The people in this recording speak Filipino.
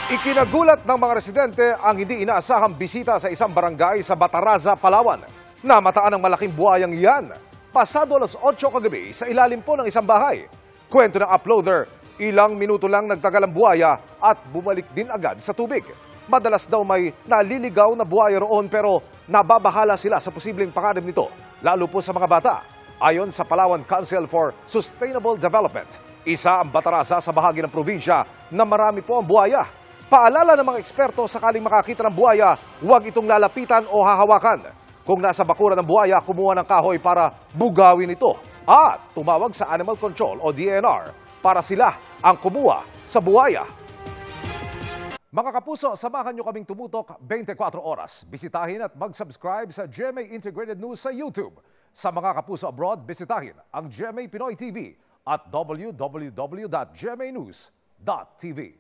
Ikinagulat ng mga residente ang hindi inaasahang bisita sa isang barangay sa Bataraza, Palawan. Namataan ng malaking buhayang yan. Pasado alas 8 kagabi sa ilalim po ng isang bahay. Kwento ng uploader, ilang minuto lang nagtagal ang buhaya at bumalik din agad sa tubig. Madalas daw may naliligaw na buhaya roon pero nababahala sila sa posibleng panganib nito, lalo po sa mga bata. Ayon sa Palawan Council for Sustainable Development, isa ang Bataraza sa bahagi ng probinsya na marami po ang buhaya. Paalala ng mga eksperto, sakaling makakita ng buhaya, huwag itong lalapitan o hahawakan. Kung nasa bakuran ng buhaya, kumuha ng kahoy para bugawin ito. At tumawag sa Animal Control o DNR para sila ang kumuha sa buhaya. Mga kapuso, samahan nyo kaming tumutok 24 oras. Bisitahin at mag-subscribe sa GMA Integrated News sa YouTube. Sa mga kapuso abroad, bisitahin ang GMA Pinoy TV at www.gmanews.tv.